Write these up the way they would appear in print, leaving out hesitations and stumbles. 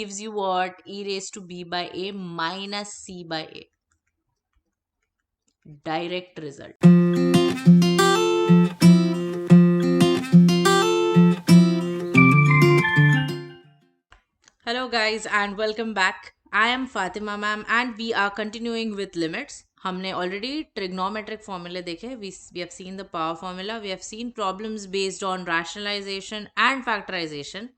gives you what? E raised to b by a minus c by a. Direct result. Hello guys and welcome back. I am Fatima ma'am and we are continuing with limits. हमने already trigonometric formula देखे. We have seen the power formula. We have seen problems based on rationalization and factorization.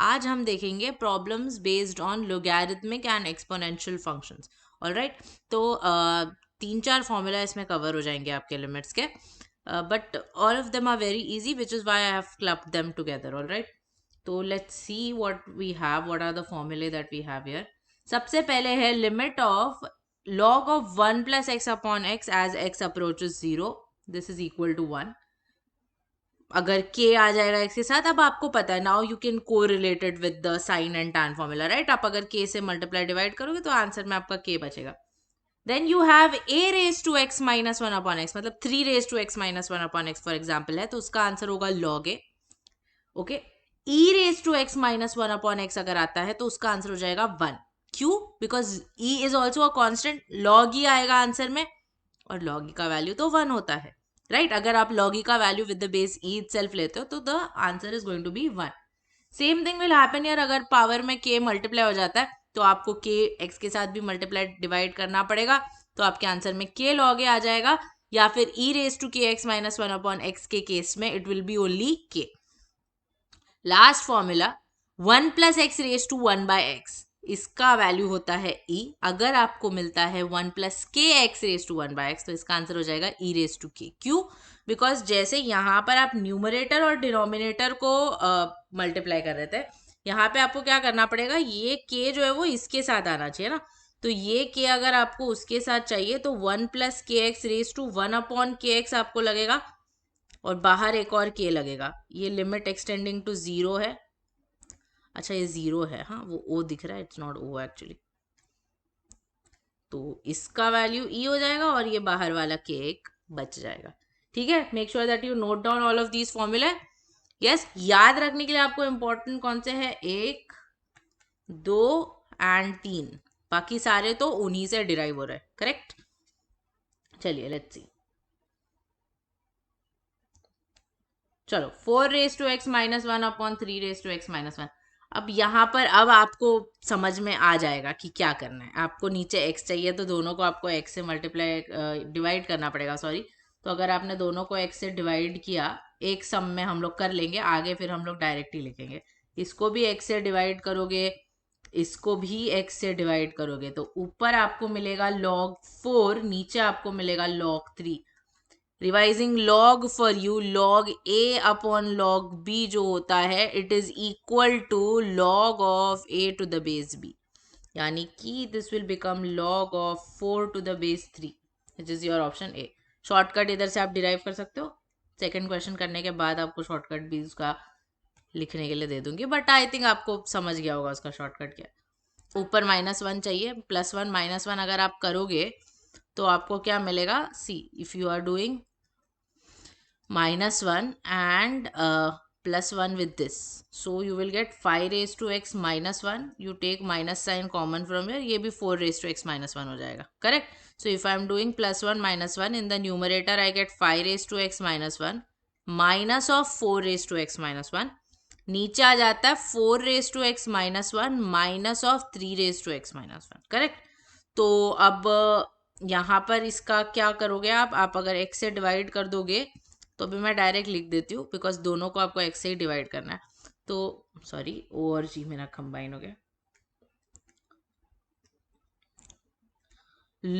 आज हम देखेंगे problems based on logarithmic and exponential functions. Alright, तो 3-4 formula इसमें cover हो जाएंगे आपके limits के. But all of them are very easy, which is why I have clubbed them together. Alright. तो let's see what we have. What are the formulae that we have here? सबसे पहले है limit of log of 1 plus x upon x as x approaches 0. This is equal to 1. अगर k आ जाएगा x के साथ, अब आपको पता है now you can correlate it with the sin and tan formula, right? आप अगर k से multiply divide करोगे तो आंसर में आपका k बचेगा. Then you have a raised to x minus 1 upon x, मतलब 3 raised to x minus 1 upon x for example है, तो उसका आंसर होगा log a. Okay, e raised to x minus 1 upon x अगर आता है तो उसका आंसर हो जाएगा 1. क्यों? Because e is also a constant. log e आएगा आंसर में और log e का वैल्यू तो 1 होता है, राइट? अगर आप log e का value with the base e itself लेते हो तो the answer is going to be 1. Same thing will happen यार. अगर पावर में k मल्टीप्लाई हो जाता है तो आपको k x के साथ भी मल्टीप्लाई डिवाइड करना पड़ेगा, तो आपके आंसर में k log a आ जाएगा, या फिर e raised to kx minus 1 upon x के केस में it will be only k. Last formula 1 plus x raise to 1 by x, इसका वैल्यू होता है e. अगर आपको मिलता है 1 plus k x raise to 1 by x तो इसका आंसर हो जाएगा e रेज टू के. क्यों? बिकॉज जैसे यहाँ पर आप न्यूमरेटर और डिनोमिनेटर को मल्टीप्लाई कर रहे थे, यहाँ पे आपको क्या करना पड़ेगा, ये k जो है वो इसके साथ आना चाहिए ना. तो ये k अगर आपको उसके साथ चाहिए तो 1 plus k x raise to 1 upon के एक्स आपको लगेगा और बाहर एक और k लगेगा. ये लिमिट एक्सटेंडिंग टू 0 है. अच्छा ये 0 है, हाँ वो o दिख रहा है, इट्स नॉट o एक्चुअली. तो इसका वैल्यू e हो जाएगा और ये बाहर वाला k एक बच जाएगा. ठीक है, make sure that you note down all of these फॉर्मूले. यस, याद रखने के लिए आपको इंपॉर्टेंट कौन से है, 1, 2 एंड 3. बाकी सारे तो उन्हीं से डिराइव हो रहे हैं, करेक्ट? चलिए लेट्स सी. चलो 4 raise to x minus 1 upon 3 raise to x minus 1. अब यहाँ पर अब आपको समझ में आ जाएगा कि क्या करना है. आपको नीचे x चाहिए तो दोनों को आपको x से मल्टीप्लाई डिवाइड करना पड़ेगा, सॉरी. तो अगर आपने दोनों को x से डिवाइड किया, एक सम में हम लोग कर लेंगे आगे, फिर हम लोग डायरेक्ट ही लिखेंगे. इसको भी x से डिवाइड करोगे, इसको भी x से डिवाइड करोगे, तो ऊपर आपको मिलेगा log 4, नीचे आपको मिलेगा log 3. Revising log for you, log a upon log b जो होता है it is equal to log of a to the base b, यानी कि this will become log of 4 to the base 3, which is your option A. Shortcut इधर से आप derive कर सकते हो. सेकेंड क्वेश्चन करने के बाद आपको शॉर्टकट भी उसका लिखने के लिए दे दूंगी, बट आई थिंक आपको समझ गया होगा उसका शॉर्टकट क्या. ऊपर -1 चाहिए, +1 -1 अगर आप करोगे तो आपको क्या मिलेगा, see if you are doing -1 and +1 with this, so you will get 5 raised to x minus 1. you take minus sign common from here, ये भी 4 raised to x minus 1 हो जाएगा, correct? so if I am doing +1 -1 in the numerator, I get 5 raised to x minus 1 minus of 4 raised to x minus 1. नीचे आ जाता है 4 raised to x minus 1 minus of 3 raised to x minus 1, correct? तो अब यहाँ पर इसका क्या करोगे आप अगर x से डिवाइड कर दोगे तो अभी मैं डायरेक्ट लिख देती हूँ, बिकॉज दोनों को आपको x से ही डिवाइड करना है. तो सॉरी, o और g मेरा कंबाइन हो गया.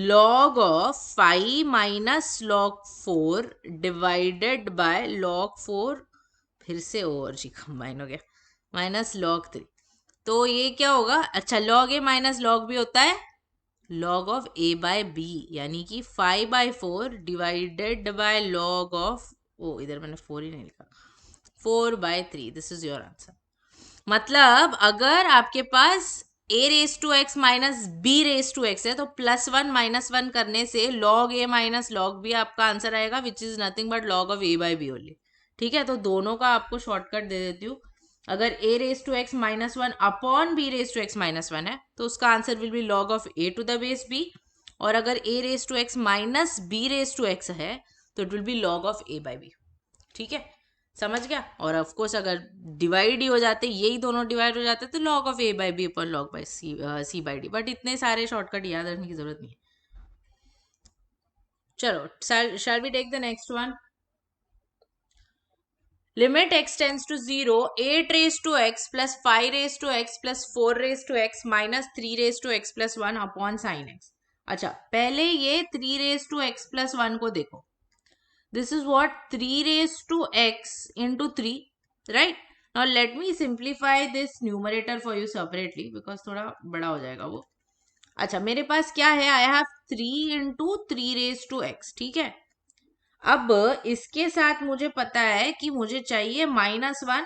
log of 5 minus log 4 divided by log 4, फिर से o और g कंबाइन हो गया, माइनस log 3. तो ये क्या होगा, अच्छा log a minus log b होता है log of a by b, यानी कि 5/4 डिवाइडेड बाय log ऑफ, ओ इधर मैंने 4 ही नहीं लिखा, 4/3. This is your answer. मतलब अगर आपके पास a raise to x minus b raise to x है तो +1 -1 करने से log a minus log b आपका आंसर आएगा, which is nothing but log of a by b only. ठीक है, तो दोनों का आपको शॉर्टकट दे देती हूँ. अगर a raise to x minus one upon b raise to x minus one है तो उसका answer will be log of a to the base b, और अगर a raise to x minus b raise to x है तो it will be log of a by b. ठीक है, समझ गया. और ऑफ कोर्स अगर डिवाइड ही हो जाते, यही दोनों डिवाइड हो जाते तो log of a by b upon log by c by d, but इतने सारे शॉर्टकट याद रखने की जरूरत नहीं है. चलो, shall we take the next one? Limit x tends to 0, 8 raised to x plus 5 raised to x plus 4 raised to x minus 3 raised to x plus 1 upon sin x. अच्छा, पहले ये 3 raised to x plus 1 को देखो. This is what 3 raised to x into 3, right? Now let me simplify this numerator for you separately because थोड़ा बड़ा हो जाएगा वो. अच्छा, मेरे पास क्या है? I have 3 into 3 raised to x. ठीक है, अब इसके साथ मुझे पता है कि मुझे चाहिए -1.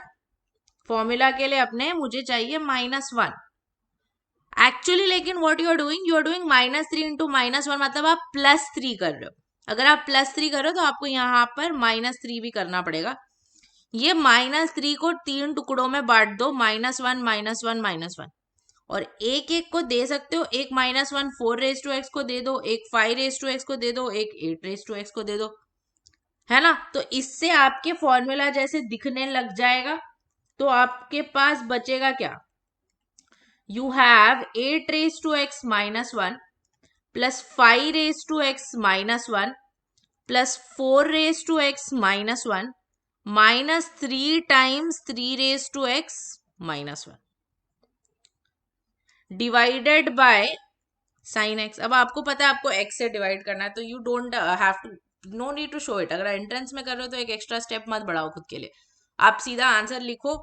फॉर्मूला के लिए अपने मुझे चाहिए -1 एक्चुअली. लेकिन what you are doing -3 into -1, मतलब आप +3 कर रहे हो. अगर आप +3 कर रहे हो तो आपको यहाँ पर -3 भी करना पड़ेगा. ये -3 को 3 टुकड़ों में बांट दो, -1 -1 -1, और एक एक को दे सकते हो. एक -1 4 रेज टू एक्स को दे दो, एक 5 रेज टू एक्स को दे दो, एक 8 रेज टू एक्स को दे दो, है ना. तो इससे आपके फॉर्मूला जैसे दिखने लग जाएगा. तो आपके पास बचेगा क्या? You have 8 raise to x -1 plus 5 raise to x -1 plus 4 raise to x -1 minus 3 times 3 raise to x -1 divided by sine x. अब आपको पता है आपको एक्स से डिवाइड करना है, तो you don't have to, no need to show it. अगर एंट्रेंस में कर रहे हो तो एक एक्स्ट्रा स्टेप मत बढ़ाओ खुद के लिए. आप सीधा आंसर लिखो.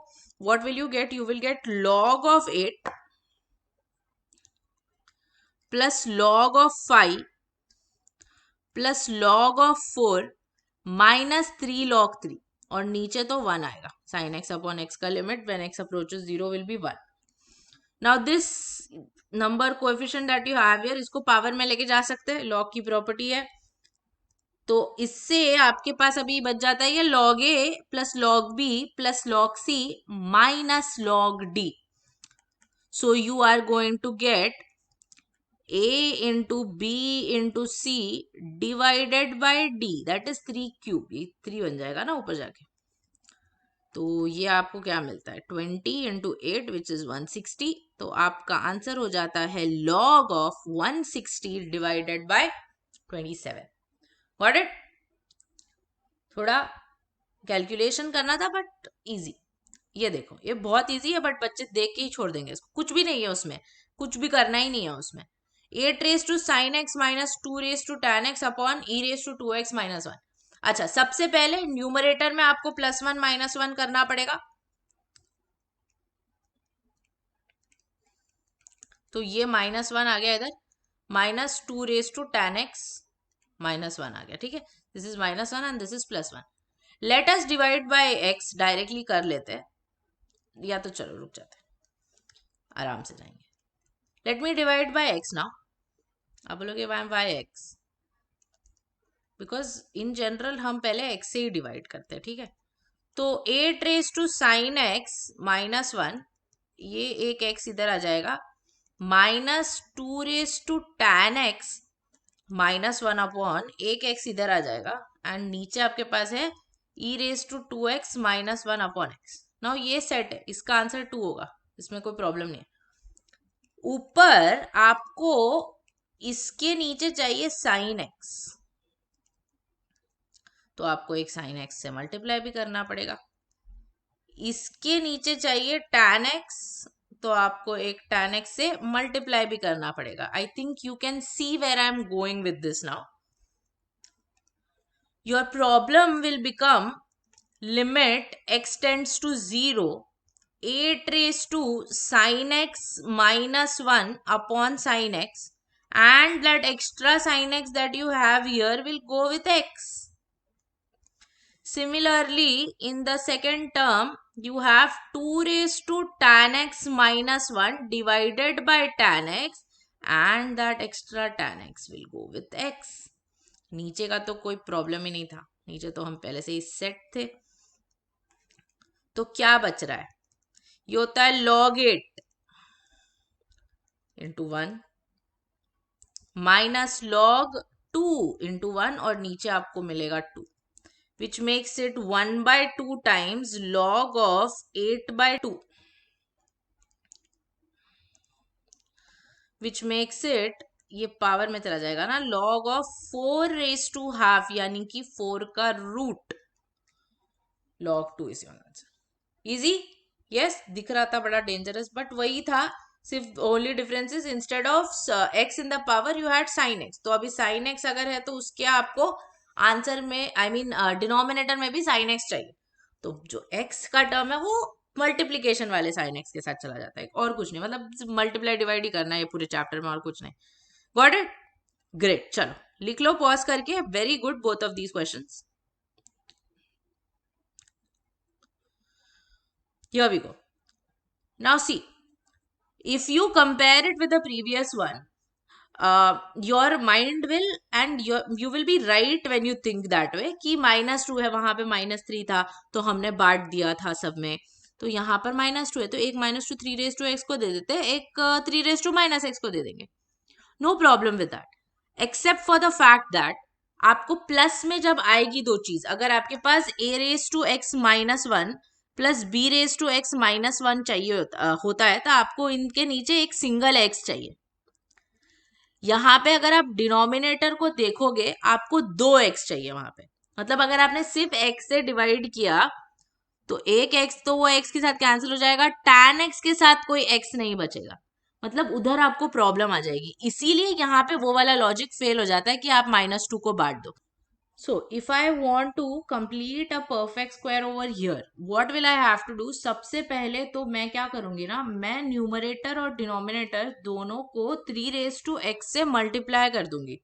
What will you get? You will get log of 8 plus log of 5 plus log of 4 minus 3 log 3, और नीचे तो 1 आएगा. साइन एक्स अपॉन एक्स का limit when x approaches 0 will be 1. Now this number coefficient that you have here, इसको power में लेके जा सकते हैं, लॉग की प्रॉपर्टी है. तो इससे आपके पास अभी बच जाता है ये log a plus log b plus log c minus log d. So you are going to get a into b into c divided by d, that is 3 cube. ये 3 बन जाएगा ना ऊपर जाके. तो ये आपको क्या मिलता है? 20 इंटू 8 विच इज 160. तो आपका आंसर हो जाता है log of 160 divided by 27. Got it? थोड़ा कैलकुलेशन करना था बट इजी. ये देखो, ये बहुत इजी है बट बच्चे देख के ही छोड़ देंगे इसको. कुछ भी नहीं है उसमें, कुछ भी करना ही नहीं है उसमें. 8 raise to sine x minus 2 raise to tan x upon e raise to 2x minus 1. अच्छा, सबसे पहले न्यूमरेटर में आपको +1 -1 करना पड़ेगा. तो ये -1 आ गया इधर, -2 रेज टू टैन एक्स -1 आ गया. ठीक है, this is -1 and this is +1. Let us divide by x. Directly कर लेते हैं, या तो चलो रुक जाते हैं, आराम से जाएंगे. Let me divide by x now. आप बोलोगे why x, because in general हम पहले x से ही डिवाइड करते हैं. ठीक है, तो 8 रेज टू साइन एक्स -1, ये एक x इधर आ जाएगा, -2 raise to tan x -1 upon एक x इधर आ जाएगा, एंड नीचे आपके पास है e raise to 2x -1 upon x. Now ये सेट है, इसका आंसर 2 होगा, इसमें कोई प्रॉब्लम नहीं है. ऊपर आपको इसके नीचे चाहिए साइन x, तो आपको एक साइन x से मल्टीप्लाई भी करना पड़ेगा. इसके नीचे चाहिए tan x, तो आपको एक tan x से मल्टीप्लाई भी करना पड़ेगा. I think you can see where I am going with this now. Your problem will become limit x tends to 0, 8 raised to sin x minus 1 upon sin x, and that extra sin x that you have here will go with x. Similarly, in the second term, you have 2 raised to tan x minus 1 divided by tan x, and that extra tan x will go with x. नीचे का तो कोई problem ही नहीं था, नीचे तो हम पहले से ही सेट थे. तो क्या बच रहा है? ये होता है log 8 into 1 minus log 2 into 1 और नीचे आपको मिलेगा 2 which makes it 1/2 times log of 8/2 which makes it ये पावर में चला जाएगा ना log of 4 raised to half यानी कि 4 का root log 2 is your answer easy yes दिख रहा था बड़ा डेंजरस बट वही था सिर्फ only difference is instead of x in the power you had sin x तो अभी sin x अगर है तो उसके आपको आंसर में आई मीन डिनोमिनेटर में भी sin x चाहिए तो जो x का टर्म है वो मल्टीप्लीकेशन वाले sin x के साथ चला जाता है और कुछ नहीं मतलब मल्टीप्लाई डिवाइड ही करना है ये पूरे चैप्टर में और कुछ नहीं गॉट इट ग्रेट चलो लिख लो पॉज करके very good both of these questions here we go now see if you compare it with the previous one your mind will and you will be right when you think that way कि -2 है वहां पे -3 था तो हमने बांट दिया था सब में तो यहाँ पर -2 है तो एक -2 3 raised to x को दे देते एक 3 raised to -x को दे देंगे no problem with that except for the fact that आपको प्लस में जब आएगी दो चीज अगर आपके पास a raised to x-1 plus b raised to x-1 चाहिए होता है तो आपको इनके नीचे एक सिंगल x चाहिए यहाँ पे अगर आप डिनोमिनेटर को देखोगे आपको 2x चाहिए वहां पे मतलब अगर आपने सिर्फ x से डिवाइड किया तो एक x तो वो x के साथ कैंसिल हो जाएगा tan x के साथ कोई x नहीं बचेगा मतलब उधर आपको प्रॉब्लम आ जाएगी इसीलिए यहाँ पे वो वाला लॉजिक फेल हो जाता है कि आप -2 को बांट दो so if I want to complete a perfect square over here what will I have to do सबसे पहले तो मैं क्या करूंगी ना मैं न्यूमरेटर और डिनोमिनेटर दोनों को 3 raised to x से मल्टीप्लाई कर दूंगी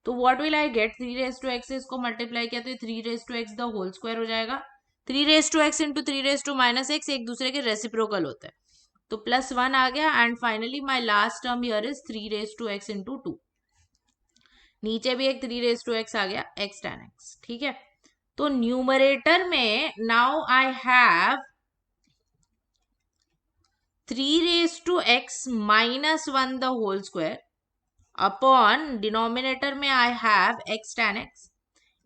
तो what will I get 3 raised to x से इसको मल्टीप्लाई किया तो 3 raised to x the whole square हो जाएगा 3 raised to x into 3 raised to-x एक दूसरे के रेसिप्रोकल होता है तो +1 आ गया and finally my last term here is 3 raised to x into 2 नीचे भी एक 3 raised to x आ गया x tan x ठीक है तो न्यूमरेटर में now I have 3 raised to x-1 the whole square upon denominator में I have x tan x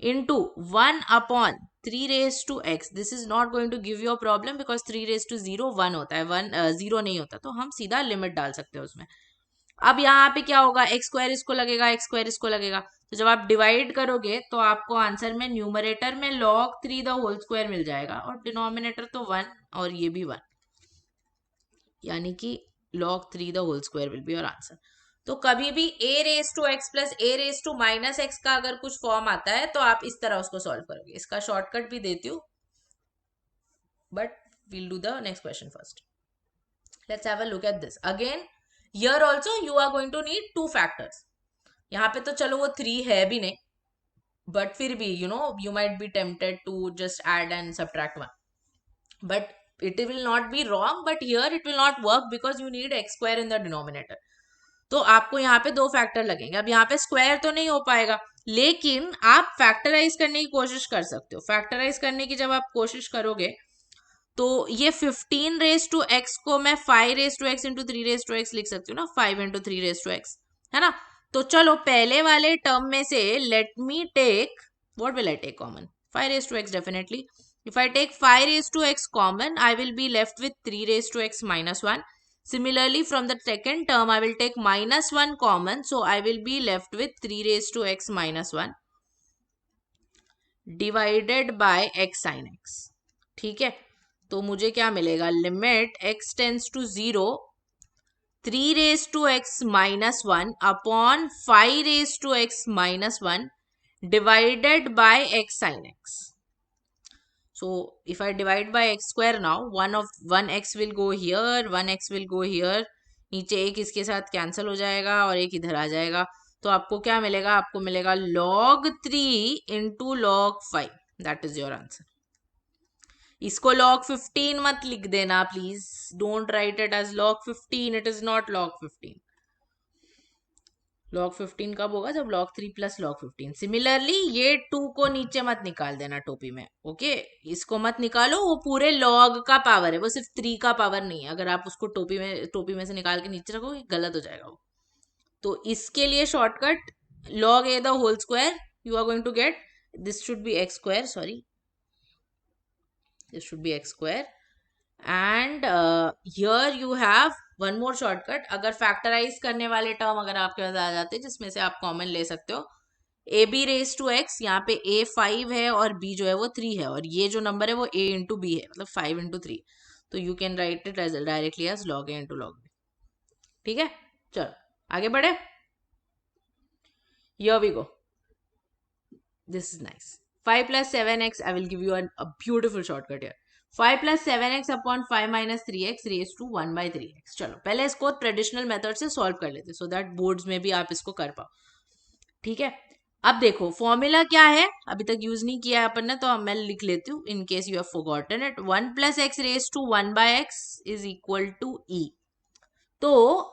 into 1 upon 3 raised to x this is not going to give you a problem because 3 raised to 0 1 होता है 1 0 नहीं होता तो हम सीधा limit डाल सकते हैं उसमें अब यहाँ पे क्या होगा x स्क्वायर इसको लगेगा x स्क्वायर इसको लगेगा तो जब आप डिवाइड करोगे तो आपको आंसर में न्यूमरेटर में log 3 द होल स्क्वायर मिल जाएगा और डिनोमिनेटर तो 1 और ये भी 1 यानी कि log 3 the whole square will be your answer तो कभी भी a raised to x plus a raised to-x का अगर कुछ फॉर्म आता है तो आप इस तरह उसको सॉल्व करोगे इसका शॉर्टकट भी देती हूँ but we'll do the next question first let's have a look at this again here also you are going to need two factors यहाँ पे तो चलो वो 3 है भी नहीं बट फिर भी you might be tempted to just add and subtract 1 but it will not be wrong but here it will not work because you need x square in the denominator तो आपको यहाँ पे 2 फैक्टर लगेंगे अब यहाँ पे स्क्वायर तो नहीं हो पाएगा लेकिन आप फैक्टराइज करने की कोशिश कर सकते हो फैक्टराइज करने की जब आप कोशिश करोगे तो ये 15 raised to x को मैं 5 raised to x into 3 raised to x लिख सकती हूँ ना 5 इंटू 3 raised to x है ना तो चलो पहले वाले टर्म में से let me take what will I take common 5 raised to x definitely if I take 5 raised to x common I will be left with 3 raised to x minus 1 similarly from the second term I will take minus 1 common so I will be left with 3 raised to x minus 1 divided by x sin x ठीक है तो मुझे क्या मिलेगा limit x tends to 0 3 raised to x minus 1 upon 5 raised to x minus 1 divided by x sin x so if I divide by x square now 1x will go here 1x will go here नीचे एक इसके साथ cancel हो जाएगा और एक इधर आ जाएगा तो आपको क्या मिलेगा आपको मिलेगा log 3 into log 5 that is your answer इसको log 15 मत लिख देना please don't write it as log 15 it is not log 15 log 15 कब होगा? जब log 3 प्लस log 15. सिमिलरली ये 2 को नीचे मत निकाल देना टोपी में, ओके? इसको मत निकालो, वो पूरे log का पावर है, वो सिर्फ 3 का पावर नहीं है। अगर आप उसको टोपी में से निकाल के नीचे रखोगे गलत हो जाएगा वो। तो इसके लिए shortcut log a the whole square you are going to get, this should be x square, sorry, this should be x square, and here you have one more shortcut. अगर फैक्टराइज करने वाले टर्म अगर आपके पास आ जाते हैं जिसमें से आप कॉमन ले सकते हो, a b raise to x, यहाँ पे ए 5 है और बी जो है वो 3 है, और ये जो नंबर है वो ए इंटू बी है, मतलब 5 इंटू 3, तो you can write it as directly as log a into log b. ठीक है, चलो आगे बढ़े। Here we go. This is nice. 5 plus 7x, I will give you a beautiful shortcut here. 5 plus 7x upon 5 minus 3x raised to 1 by 3x. चलो पहले इसको traditional method से solve कर लेते, सो दैट बोर्ड्स में भी आप इसको कर पाओ। ठीक है, अब देखो फॉर्मूला क्या है, अभी तक यूज नहीं किया है अपन ने, तो मैं लिख लेती हूँ in case you have forgotten it. 1 plus x raised to 1 by x is equal to e। तो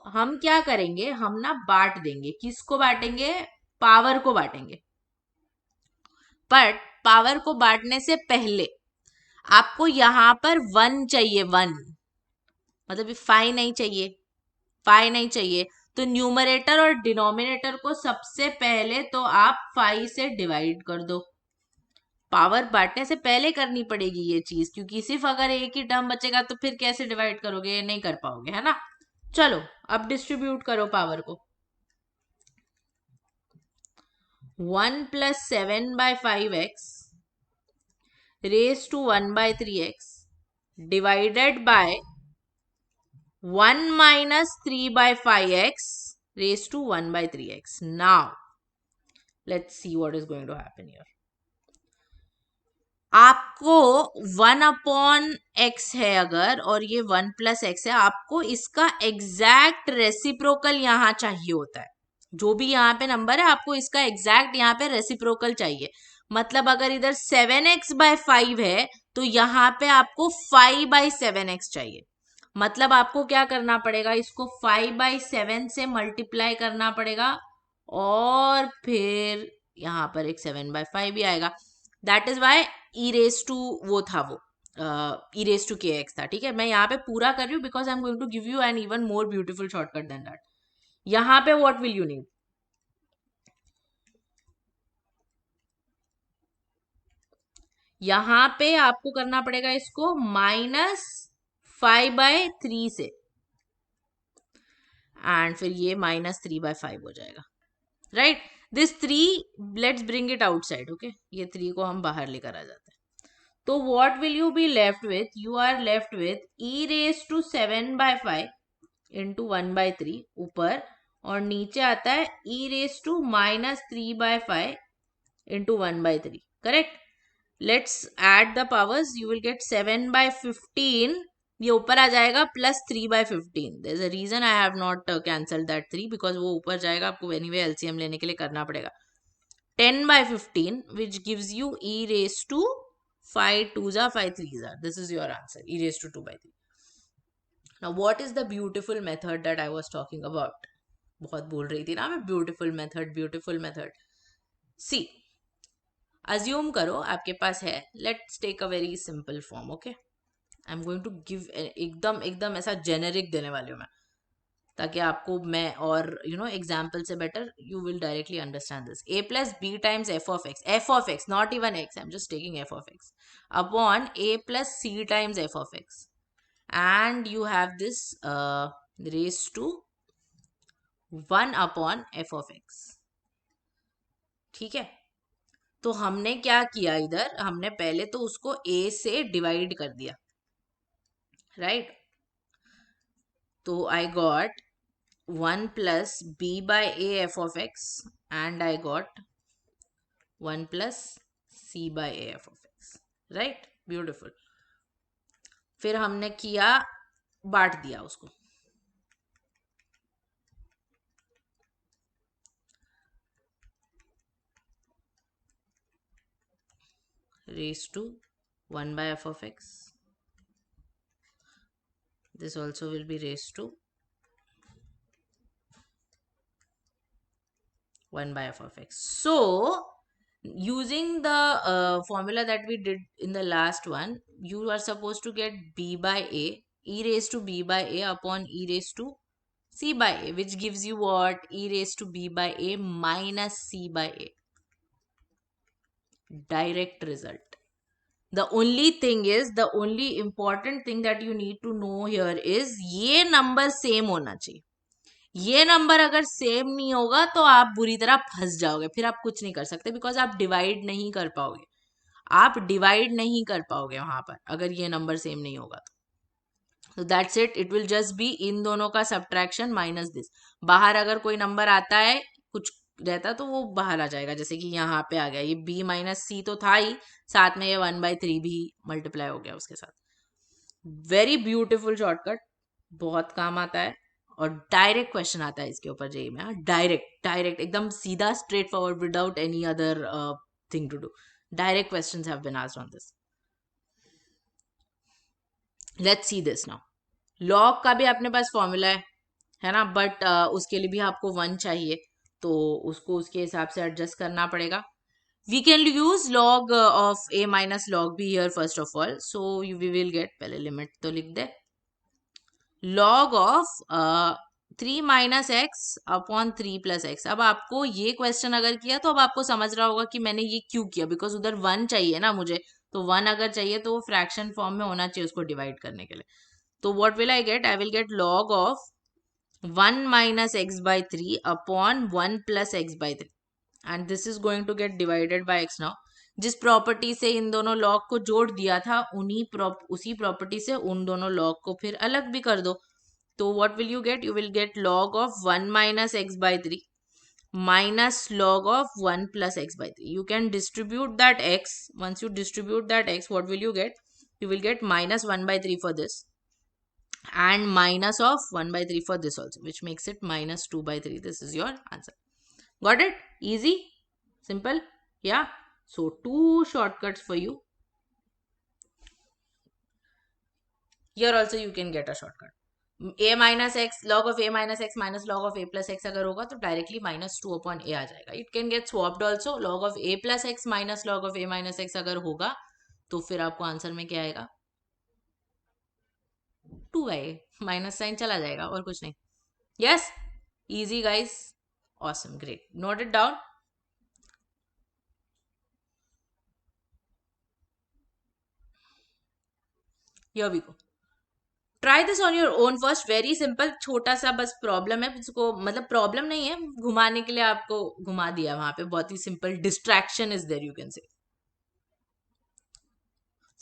हम क्या करेंगे, हम ना बांट देंगे, किसको बांटेंगे? पावर को बांटेंगे। बट पावर को बांटने से पहले आपको यहां पर 1 चाहिए, 1, मतलब 5 नहीं चाहिए, 5 नहीं चाहिए। तो न्यूमरेटर और डिनोमिनेटर को सबसे पहले तो आप 5 से डिवाइड कर दो। पावर बांटने से पहले करनी पड़ेगी ये चीज, क्योंकि सिर्फ अगर एक ही टर्म बचेगा तो फिर कैसे डिवाइड करोगे, नहीं कर पाओगे, है ना? चलो अब डिस्ट्रीब्यूट करो पावर को। 1 plus 7 by 5x raised to 1 by 3x divided by 1 minus 3 by 5x raised to 1 by 3x. Now, let's see what is going to happen here. आपको 1 अपॉन x है अगर, और ये 1 प्लस x है, आपको इसका एग्जैक्ट रेसिप्रोकल यहां चाहिए होता है। जो भी यहाँ पे नंबर है आपको इसका एग्जैक्ट यहाँ पे रेसिप्रोकल चाहिए। मतलब अगर इधर 7x by 5 है तो यहाँ पे आपको 5 by 7x चाहिए। मतलब आपको क्या करना पड़ेगा, इसको 5 by 7 से मल्टीप्लाई करना पड़ेगा, और फिर यहाँ पर एक 7 by 5 भी आएगा। That is why e raise to वो था, वो e raise to k x था। ठीक है, मैं यहाँ पे पूरा कर रही हूँ because I am going to give you an even more beautiful shortcut than that. यहाँ पे व्हाट विल यू नीड, यहाँ पे आपको करना पड़ेगा इसको -5/3 से, एंड फिर ये -3/5 हो जाएगा, right? This 3 let's bring it outside, okay? ये 3 को हम बाहर लेकर आ जाते हैं। तो what will you be left with, you are left with e raise to 7/5 into 1/3 ऊपर, और नीचे आता है e raise to -3/5 into 1/3, correct? Let's add the powers, you will get 7/15, ये ऊपर आ जाएगा, plus 3/15। There is a reason I have not cancel that 3, because वो ऊपर जाएगा, आपको एनीवे एलसीएम लेने के लिए करना पड़ेगा। 10/15 which gives you e raised to 5 2s are 5 3s are, this is your answer, e raised to 2/3। now what is the beautiful method that I was talking about? बहुत बोल रही थी ना मैं, beautiful method, beautiful method. See, assume करो आपके पास है, let's take a very simple form, okay? I am going to give एकदम एकदम ऐसा जेनेरिक देने वाली हूँ मैं, ताकि आपको मैं और एग्जाम्पल से better you will directly understand this. a plus b times f of x, not even x, I am just taking f of x, upon a plus c times f of x, and you have this raise to 1 upon f of x. ठीक है, तो हमने क्या किया, इधर हमने पहले तो उसको a से डिवाइड कर दिया, राइट? तो I got 1 plus b by a f of x, and I got 1 plus c by a f of x, right? Beautiful। फिर हमने किया, बांट दिया उसको, raised to 1 by f of x, this also will be raised to 1 by f of x. So using the formula that we did in the last one, you are supposed to get b by a, e raised to b by a upon e raised to c by a, which gives you what? E raised to b by a minus c by a. Direct result. The only thing is, the only important thing that you need to know here is ये number same होना चाहिए. ये number अगर same नहीं होगा तो आप बुरी तरह फंस जाओगे, फिर आप कुछ नहीं कर सकते, बिकॉज आप डिवाइड नहीं कर पाओगे. आप डिवाइड नहीं कर पाओगे वहां पर अगर ये नंबर सेम नहीं होगा तो that's it will just be in दोनों का सब्ट्रैक्शन माइनस दिस. बाहर अगर कोई नंबर आता है, कुछ रहता तो वो बाहर आ जाएगा, जैसे कि यहाँ पे आ गया ये b माइनस सी तो था ही, साथ में ये 1/3 भी मल्टीप्लाई हो गया उसके साथ. वेरी ब्यूटिफुल शॉर्टकट, बहुत काम आता है, और डायरेक्ट क्वेश्चन आता है इसके ऊपर जेई में. डायरेक्ट डायरेक्ट एकदम सीधा, straightforward, without any other thing to do. Direct questions have been asked on this. Let's see this now. Log का भी अपने पास फॉर्मूला है ना, बट उसके लिए भी आपको 1 चाहिए, तो उसको उसके हिसाब से एडजस्ट करना पड़ेगा. We can use log of a minus log b here first of all. So we will get, पहले लिमिट तो लिख दे, log of 3 minus x upon 3 plus x. अब आपको ये क्वेश्चन अगर किया तो अब आपको समझ रहा होगा कि मैंने ये क्यों किया, बिकॉज उधर 1 चाहिए ना मुझे, तो 1 अगर चाहिए तो वो फ्रैक्शन फॉर्म में होना चाहिए उसको डिवाइड करने के लिए. तो what will I get? I will get log of 1 minus x by 3 upon 1 plus x by 3, and this is going to get divided by x now. जिस प्रॉपर्टी से इन दोनों लॉग को जोड़ दिया था उसी प्रॉपर्टी से उन दोनों लॉग को फिर अलग भी कर दो. तो what will you get? You will get log of 1 minus x by 3 minus log of 1 plus x by 3. You can distribute that x. Once you distribute that x, what will you get? You will get minus 1 by 3 for this, and minus of 1 by 3 for this also, which makes it minus 2 by 3. This is your answer. Got it? Easy? Simple? Yeah? So 2 shortcuts for you. Here also you can get a shortcut. a minus x, log of a minus x minus log of a plus x अगर होगा तो directly minus 2 upon a आ जाएगा. It can get swapped also. Log of a plus x minus log of a minus x अगर होगा तो फिर आपको answer में क्या आएगा? 2 आए, माइनस साइन चला जाएगा और कुछ नहीं. Yes? Easy guys. Awesome. Great. Note it down. Here we go. Try this on your own first. Very simple, छोटा सा बस प्रॉब्लम है, उसको मतलब प्रॉब्लम नहीं है, घुमाने के लिए आपको घुमा दिया वहां पे. बहुत ही simple. Distraction is there, you can say.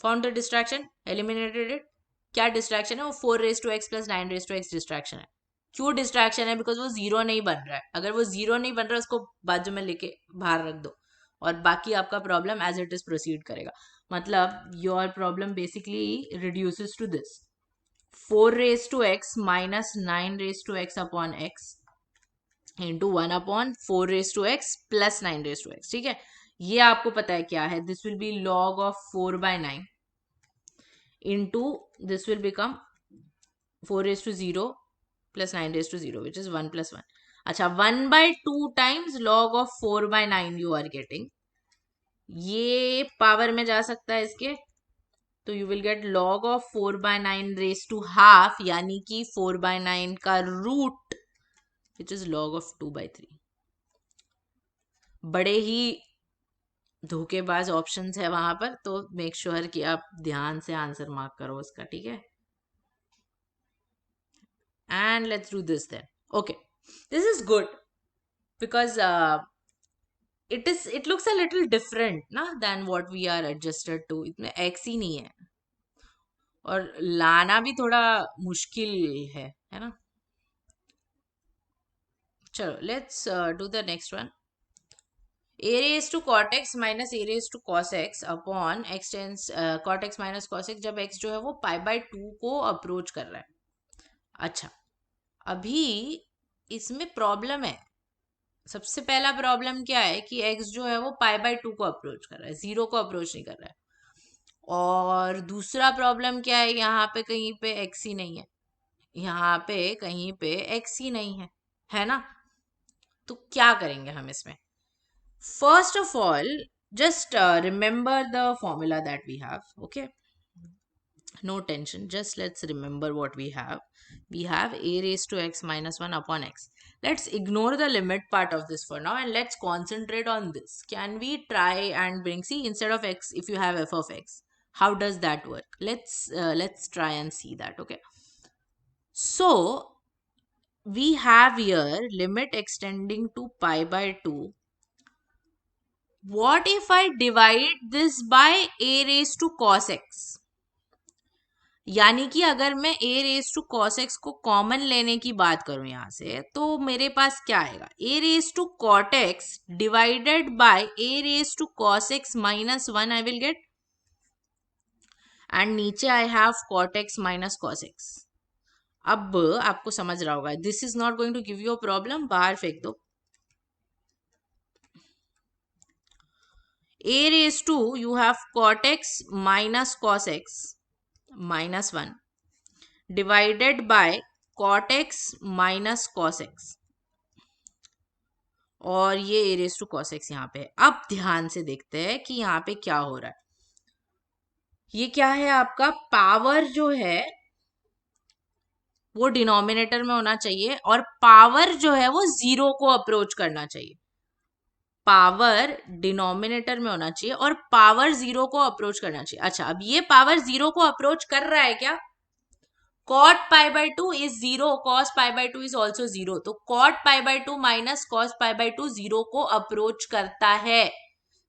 Found the distraction, eliminated it. क्या डिस्ट्रैक्शन है? वो 4 raise to x plus 9 raise to x distraction है. क्यों डिस्ट्रैक्शन है? बिकॉज वो जीरो नहीं बन रहा है. अगर वो जीरो नहीं बन रहा है उसको बाजू में लेके बाहर रख दो, और बाकी आपका problem as it is proceed करेगा. मतलब your problem basically reduces to this: 4 raised to x minus 9 raised to x upon x into 1 upon 4 raised to x plus 9 raised to x. ठीक है, ये आपको पता है क्या है. This will be log of 4 by 9 into this will become 4 raised to 0 plus 9 raised to 0, which is 1 plus 1. अच्छा, 1 by 2 times log of 4 by 9 you are getting. ये पावर में जा सकता है इसके, तो you will get log of 4 by 9 raise to half, यानी कि 4 by 9 का root, which is log of 2 by 3. बड़े ही धोखेबाज ऑप्शंस है वहां पर, तो मेक श्योर कि आप ध्यान से आंसर मार्क करो उसका. ठीक है, and let's do this then. Okay, this is good because it looks a little different ना than what we are adjusted to. इसमें x ही नहीं है, और लाना भी थोड़ा मुश्किल है ना. चलो, let's do the next one. a raised to cot x minus a raised to cos x upon x tends cot x minus cos x, जब x जो है वो पाई बाय 2 को अप्रोच कर रहा है. अच्छा, अभी इसमें प्रॉब्लम है. सबसे पहला प्रॉब्लम क्या है कि x जो है वो पाई बाय 2 को अप्रोच कर रहा है, 0 को अप्रोच नहीं कर रहा है. और दूसरा प्रॉब्लम क्या है? यहाँ पे कहीं पे x ही नहीं है, यहाँ पे कहीं पे x ही नहीं है ना. तो क्या करेंगे हम इसमें? First of all, just remember the formula that we have. Okay, no tension, just let's remember what we have. We have a raised to x minus 1 upon x. Let's ignore the limit part of this for now and let's concentrate on this. Can we try and bring, see, instead of x, if you have f of x, how does that work? Let's try and see that. Okay, so we have here limit extending to pi by 2. What if I divide this by a raised to cos x? यानी कि अगर मैं a raise to cos x को common लेने की बात करूं यहां से, तो मेरे पास क्या आएगा? a raise to cot x divided by a raise to cos x minus 1 I will get, and नीचे I have cot x minus cos x. अब आपको समझ रहा होगा, this is not going to give you a problem, बाहर फेंक दो. a raise to you have cot x minus cos x minus 1 divided by cot x minus cos x, और ये a raised to cos x यहाँ पे है. अब ध्यान से देखते हैं कि यहाँ पे क्या हो रहा है. ये क्या है? आपका पावर जो है वो डिनोमिनेटर में होना चाहिए और पावर जो है वो जीरो को अप्रोच करना चाहिए. पावर डिनोमिनेटर में होना चाहिए और पावर जीरो को अप्रोच करना चाहिए. अच्छा, अब ये पावर जीरो को अप्रोच कर रहा है क्या? cot pi by 2 is 0, cos pi by 2 is also 0. तो cot pi by 2 minus cos pi by 2 0 को अप्रोच करता है.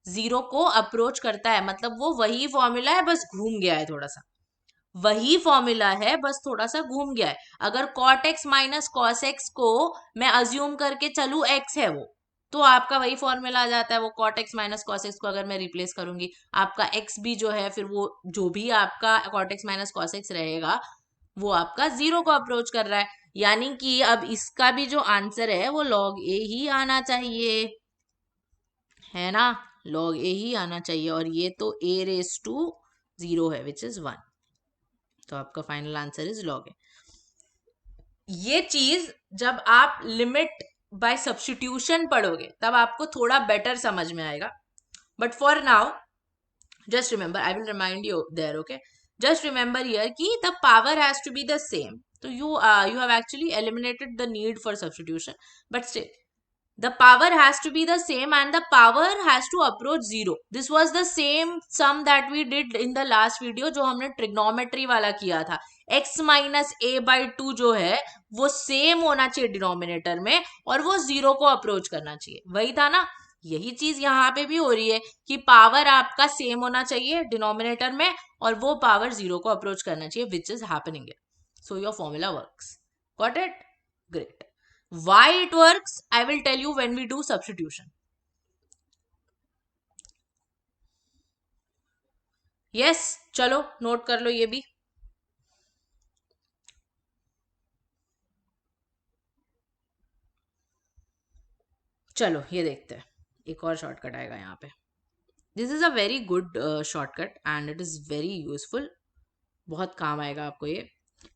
0 को अप्रोच करता है मतलब वो वही फॉर्मूला है, बस घूम गया है थोड़ा सा. वही फॉर्मूला है, बस थोड़ा सा घूम गया है. अगर cot x minus cos x को मैं अज्यूम करके चलू x है वो, तो आपका वही फॉर्मूला आ जाता है. वो cot x minus cos x को अगर मैं रिप्लेस करूंगी, आपका x भी जो है फिर वो जो भी आपका cot x minus cos x रहेगा वो आपका जीरो को अप्रोच कर रहा है. यानी कि अब इसका भी जो आंसर है वो log a ही आना चाहिए, है ना? log a ही आना चाहिए, और ये तो a रेज टू 0 है विच इज 1. तो आपका final answer is log a. ये चीज जब आप लिमिट बाय सब्स्टिट्यूशन पढ़ोगे तब आपको थोड़ा बेटर समझ में आएगा. But for now just remember, I will remind you there. Okay, just remember here ki the power has to be the same. So you have actually eliminated the need for substitution, but still the power has to be the same and the power has to approach 0. This was the same sum that we did in the last video जो हमने trigonometry वाला किया था. x minus a by 2 जो है वो same होना चाहिए डिनोमिनेटर में और वो 0 को अप्रोच करना चाहिए. वही था ना? यही चीज यहाँ पे भी हो रही है कि पावर आपका सेम होना चाहिए डिनोमिनेटर में और वो पावर 0 को अप्रोच करना चाहिए, which is happening. So your formula works. Got it? Great. Why it works, I will tell you when we do substitution. Yes, चलो नोट कर लो ये भी. चलो ये देखते हैं, एक और शॉर्टकट आएगा यहाँ पे. This is a very good shortcut and it is very useful. बहुत काम आएगा आपको ये.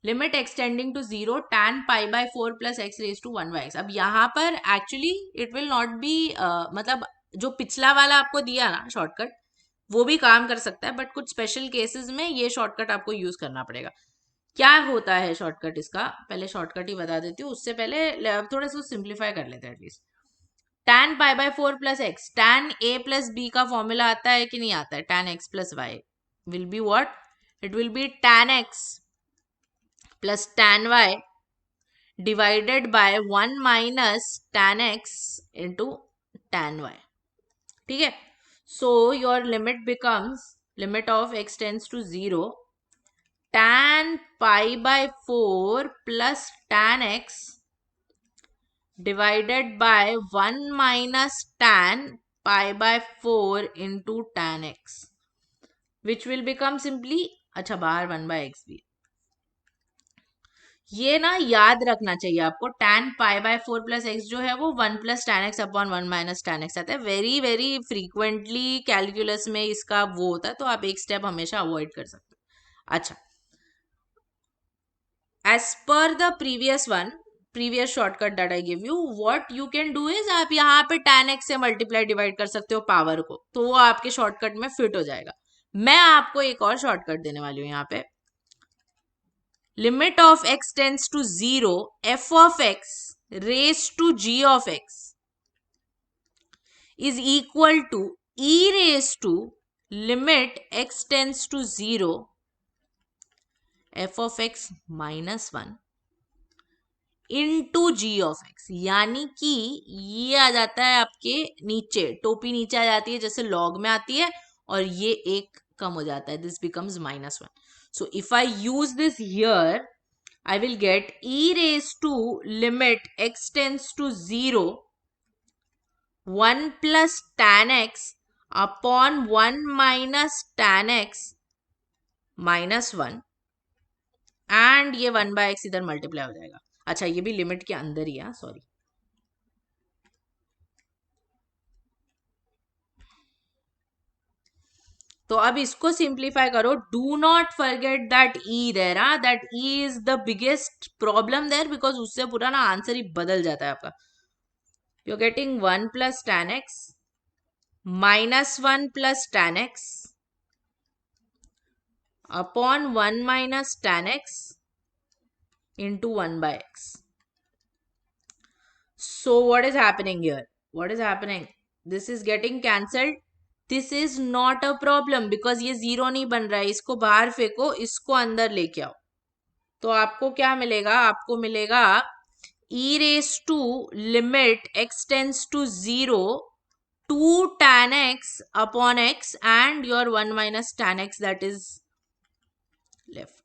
Limit extending to 0 tan pi by 4 plus x raised to 1 by x. अब यहाँ पर actually it will not be, मतलब जो पिछला वाला आपको दिया ना शॉर्टकट वो भी काम कर सकता है, बट कुछ स्पेशल केसेस में ये शॉर्टकट आपको यूज करना पड़ेगा. क्या होता है शॉर्टकट इसका? पहले शॉर्टकट ही बता देती हूँ, उससे पहले थोड़ा सा सिंप्लीफाई कर लेते हैं at least. tan pi by 4 plus x, tan a plus b का फॉर्मूला आता है कि नहीं आता है? tan x plus y will be what? It will be tan x plus tan y divided by 1 minus tan x into tan y. ठीक है? So your limit becomes, limit of x tends to 0, tan pi by 4 plus tan x divided by 1 minus tan pi by 4 into tan x, which will become simply, अच्छा बाहर 1 by x भी. ये ना याद रखना चाहिए आपको, tan pi by 4 plus x जो है वो 1 plus tan x upon 1 minus tan x आता है. वेरी वेरी फ्रीक्वेंटली कैलकुलस में इसका वो होता है, तो आप एक स्टेप हमेशा अवॉइड कर सकते हो. अच्छा, as per the previous one, previous shortcut that I give you, what you can do is आप यहाँ पे tan x से multiply divide कर सकते हो power को, तो वो आपके shortcut में fit हो जाएगा. मैं आपको एक और shortcut देने वाली हूँ यहाँ पे. Limit of x tends to 0, f of x raised to g of x is equal to e raised to limit x tends to 0, f of x minus 1 इंटू जी ऑफ एक्स. यानी कि ये आ जाता है आपके नीचे, टोपी नीचे आ जाती है जैसे लॉग में आती है, और ये एक कम हो जाता है, this becomes -1. So if I use this here, I will get e raise to limit x tends to 0 1 plus tan x upon 1 minus tan x minus 1, and ये 1/x इधर मल्टीप्लाई हो जाएगा. अच्छा, ये भी लिमिट के अंदर ही है, सॉरी. तो अब इसको सिंप्लीफाई करो. Do not forget that e there, that e is the biggest problem there, because उससे पूरा ना आंसर ही बदल जाता है आपका. You are getting 1 plus tan x minus 1 plus tan x upon 1 minus tan x into 1/x. So what is happening here? What is happening? This is getting cancelled. This is not a problem because ये zero नहीं बन रहा है. इसको बाहर फेंको, इसको अंदर लेके आओ. तो आपको क्या मिलेगा? आपको मिलेगा e raised to limit x tends to 0 2 tan x upon x and your 1 minus tan x that is left.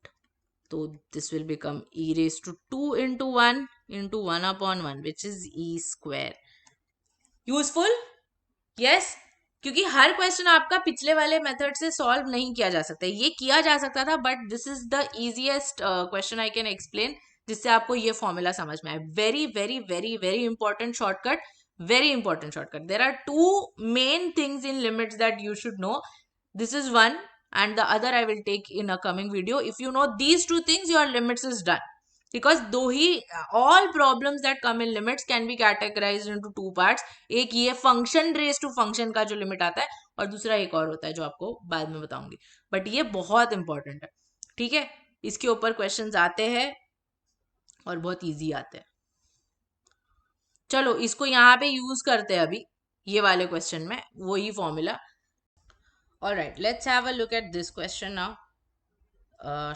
So this will become e raised to 2 into 1 into 1 upon 1, which is e square. Useful? Yes? क्योंकि हर question आपका पिछले वाले method से solve नहीं किया जा सकता. ये किया जा सकता था, but this is the easiest question I can explain, जिससे आपको ये फॉर्मूला समझ में आए. Very very very very important shortcut, very important shortcut. There are two main things in limits that you should know. This is one and the other I will take in a coming video. If you know these two things, your limits is done. Because though all problems that come in limits can be categorized into two parts. एक ये function raised to function का जो limit आता है, और दूसरा एक और होता है जो आपको बाद में बताऊंगी. बट ये बहुत इंपॉर्टेंट है, ठीक है. इसके ऊपर क्वेश्चंस आते हैं और बहुत इजी आते हैं. चलो इसको यहाँ पे यूज करते हैं अभी ये वाले क्वेश्चन में, वही formula. Alright, let's have a look at this question now.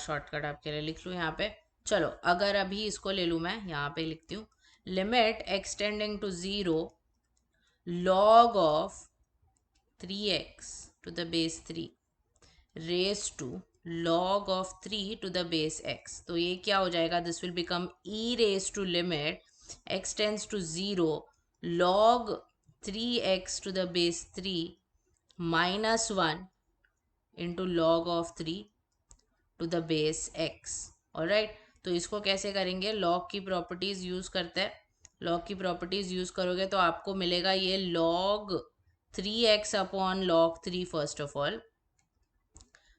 Shortcut आपके लिए लिख लूँ यहाँ पे. चलो अगर अभी इसको ले लूँ, मैं यहाँ पे लिखती हूँ limit extending to 0 log of 3x to the base 3 raised to log of 3 to the base x. तो ये क्या हो जाएगा? This will become e raised to limit x tends to 0 log 3x to the base 3 minus 1 into log of 3 to the base x. alright, तो इसको कैसे करेंगे? log की प्रॉपर्टीज यूज करते हैं. log की प्रॉपर्टीज यूज करोगे तो आपको मिलेगा ये log 3x upon log 3 first of all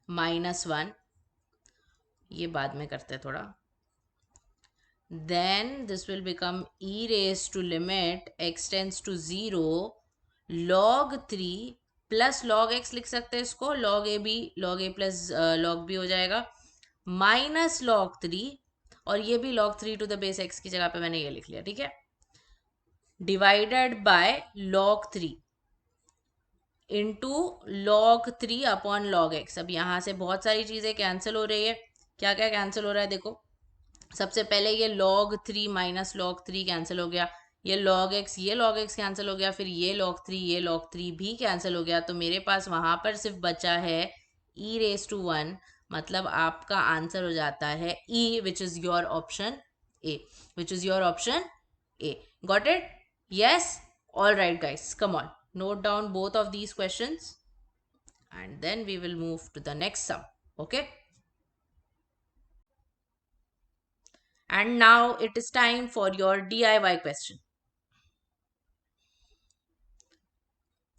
minus 1, ये बाद में करते हैं थोड़ा. Then this will become e raised to limit x tends to 0 log 3 plus log x लिख सकते हैं इसको, log a plus log b हो जाएगा, माइनस log 3, और ये भी log 3 to the base x की जगह पे मैंने ये लिख लिया, ठीक है, divided by log 3 into log 3 upon log x. अब यहाँ से बहुत सारी चीज़ें कैंसिल हो रही है. क्या क्या कैंसिल हो रहा है देखो. सबसे पहले ये log 3 माइनस log 3 कैंसिल हो गया, ये log x कैंसिल हो गया, फिर ये log 3 भी कैंसिल हो गया. तो मेरे पास वहाँ पर सिर्फ बचा है e रेज टू 1, मतलब आपका आंसर हो जाता है e, which is your option A. Got it? Yes. All right guys, come on, note down both of these questions and then we will move to the next sum. Okay, and now it is time for your DIY question.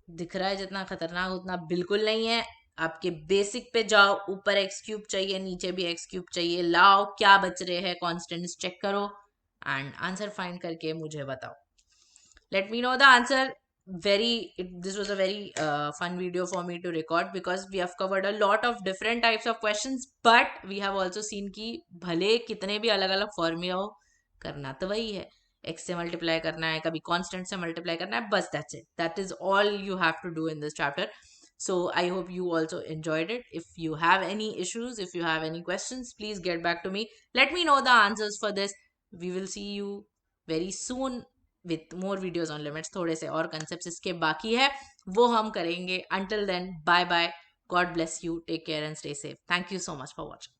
दिख रहा है जितना खतरनाक उतना बिल्कुल नहीं है. आपके बेसिक पे जाओ, ऊपर x क्यूब चाहिए, नीचे भी x क्यूब चाहिए, लाओ क्या बच रहे हैं कॉन्स्टेंट्स चेक करो. एंड आंसर फाइंड करके मुझे बताओ. Let me know the answer. This was a very fun video for me to record because we have covered a lot of different types of questions, but we have also seen कि भले कितने भी अलग अलग formula हो, करना तो वही है. x से मल्टीप्लाई करना है, कभी कांस्टेंट से मल्टीप्लाई करना है, बस that's it. That is all you have to do in this chapter. So I hope you also enjoyed it. If you have any issues, if you have any questions, please get back to me. Let me know the answers for this. We will see you very soon with more videos on limits. थोड़े से और concepts इसके बाकी है, वो हम करेंगे. Until then, bye bye. God bless you. Take care and stay safe. Thank you so much for watching.